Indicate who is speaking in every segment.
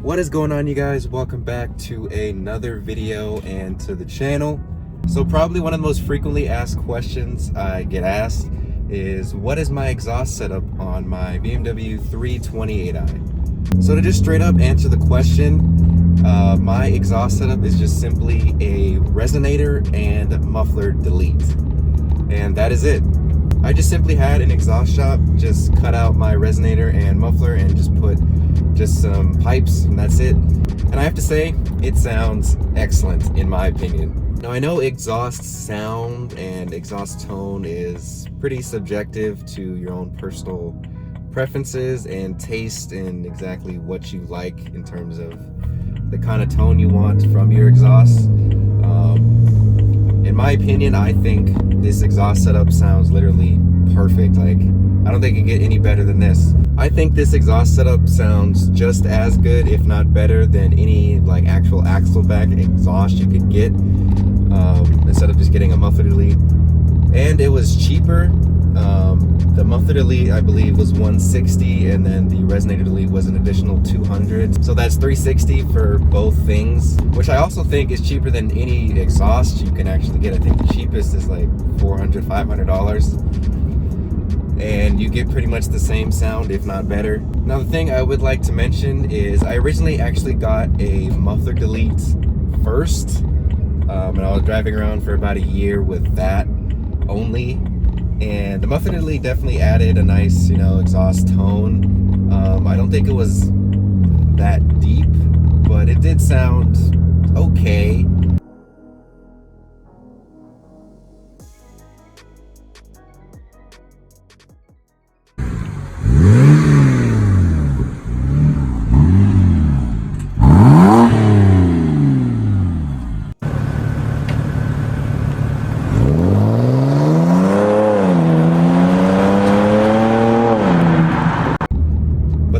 Speaker 1: What is going on, you guys? Welcome back to another video and to the channel. So probably one of the most frequently asked questions I get asked is, what is my exhaust setup on my BMW 328i? So to just straight up answer the question, my exhaust setup is just simply a resonator and muffler delete, and that is it. I just simply had an exhaust shop just cut out my resonator and muffler and just put just some pipes, and that's it. And I have to say, it sounds excellent in my opinion. Now I know exhaust sound and exhaust tone is pretty subjective to your own personal preferences and taste and exactly what you like in terms of the kind of tone you want from your exhaust. In my opinion, I think this exhaust setup sounds literally perfect. Like, I don't think it can get any better than this. I think this exhaust setup sounds just as good, if not better, than any like actual axleback exhaust you could get, instead of just getting a muffler delete. And it was cheaper. The muffler delete, I believe, was $160, and then the resonator delete was an additional $200. So that's $360 for both things, which I also think is cheaper than any exhaust you can actually get. I think the cheapest is like $400, $500. And you get pretty much the same sound, if not better. Now the thing I would like to mention is I originally actually got a muffler delete first, and I was driving around for about a year with that only. And the muffler delete definitely added a nice, exhaust tone. I don't think it was that deep, but it did sound okay.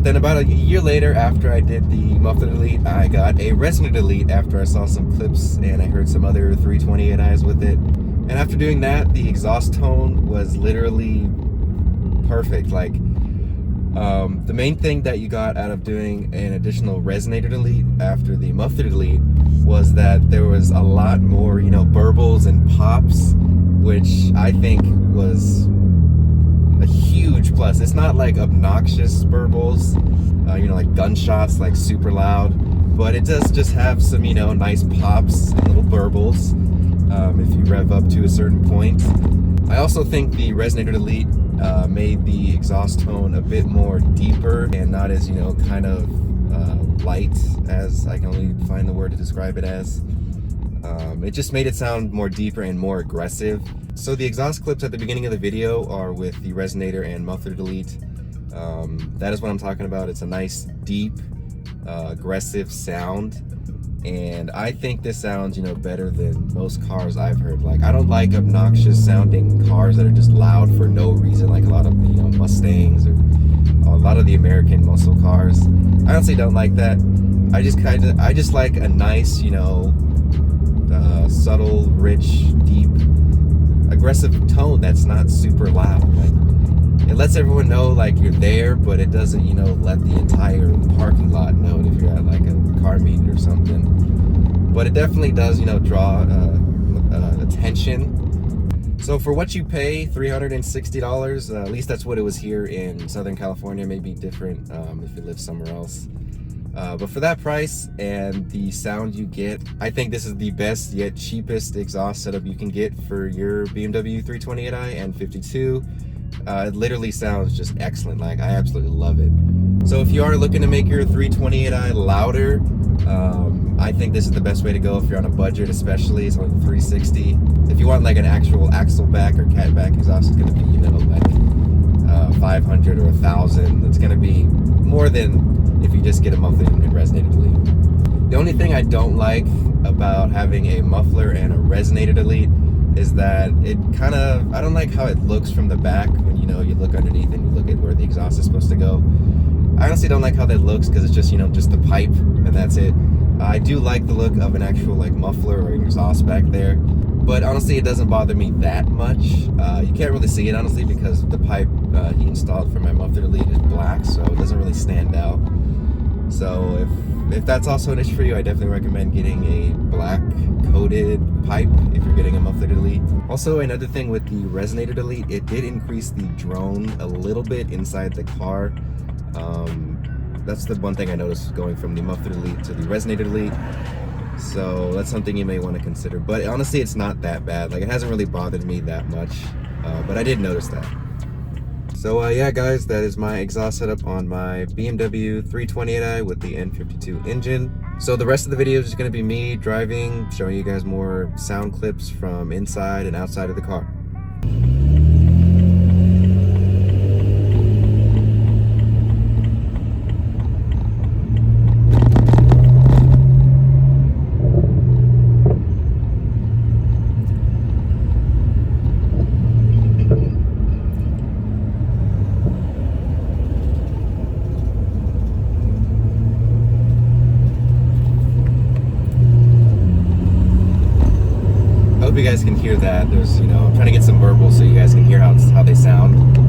Speaker 1: Then about a year later, after I did the muffler delete, I got a resonator delete after I saw some clips and I heard some other 328i's with it. And after doing that, the exhaust tone was literally perfect. Like, the main thing that you got out of doing an additional resonator delete after the muffler delete was that there was a lot more, burbles and pops, which I think was a huge plus. It's not like obnoxious burbles, like gunshots, like super loud, but it does just have some, nice pops and little burbles if you rev up to a certain point. I also think the resonator delete made the exhaust tone a bit more deeper and not as, kind of light, as I can only find the word to describe it as. It just made it sound more deeper and more aggressive. So the exhaust clips at the beginning of the video are with the resonator and muffler delete. That is what I'm talking about. It's a nice, deep, aggressive sound. And I think this sounds, better than most cars I've heard. Like, I don't like obnoxious sounding cars that are just loud for no reason, like a lot of, Mustangs or a lot of the American muscle cars. I honestly don't like that. I just like a nice, subtle, rich, deep, aggressive tone that's not super loud. Like, it lets everyone know like you're there, but it doesn't, let the entire parking lot know if you're at like a car meet or something. But it definitely does, draw attention. So for what you pay, $360, at least that's what it was here in Southern California. Maybe different if you live somewhere else. But for that price and the sound you get, I think this is the best yet cheapest exhaust setup you can get for your BMW 328i N52. It literally sounds just excellent. Like, I absolutely love it. So if you are looking to make your 328i louder, I think this is the best way to go if you're on a budget, especially. It's only $360. If you want like an actual axleback or catback exhaust, it's going to be, like $500 or $1,000. It's going to be more than if you just get a muffler and resonator delete. The only thing I don't like about having a muffler and a resonator delete is that I don't like how it looks from the back when, you look underneath and you look at where the exhaust is supposed to go. I honestly don't like how that looks because it's just, just the pipe and that's it. I do like the look of an actual like muffler or exhaust back there, but honestly it doesn't bother me that much. You can't really see it honestly because the pipe he installed for my muffler delete is black, so it doesn't really stand out. So if that's also an issue for you, I definitely recommend getting a black coated pipe if you're getting a muffler delete. Also, another thing with the resonator delete, it did increase the drone a little bit inside the car. That's the one thing I noticed going from the muffler delete to the resonator delete. So that's something you may want to consider. But honestly, it's not that bad. Like, it hasn't really bothered me that much, but I did notice that. So yeah, guys, that is my exhaust setup on my BMW 328i with the N52 engine. So the rest of the video is just going to be me driving, showing you guys more sound clips from inside and outside of the car. I hope you guys can hear that. There's, I'm trying to get some verbal so you guys can hear how they sound.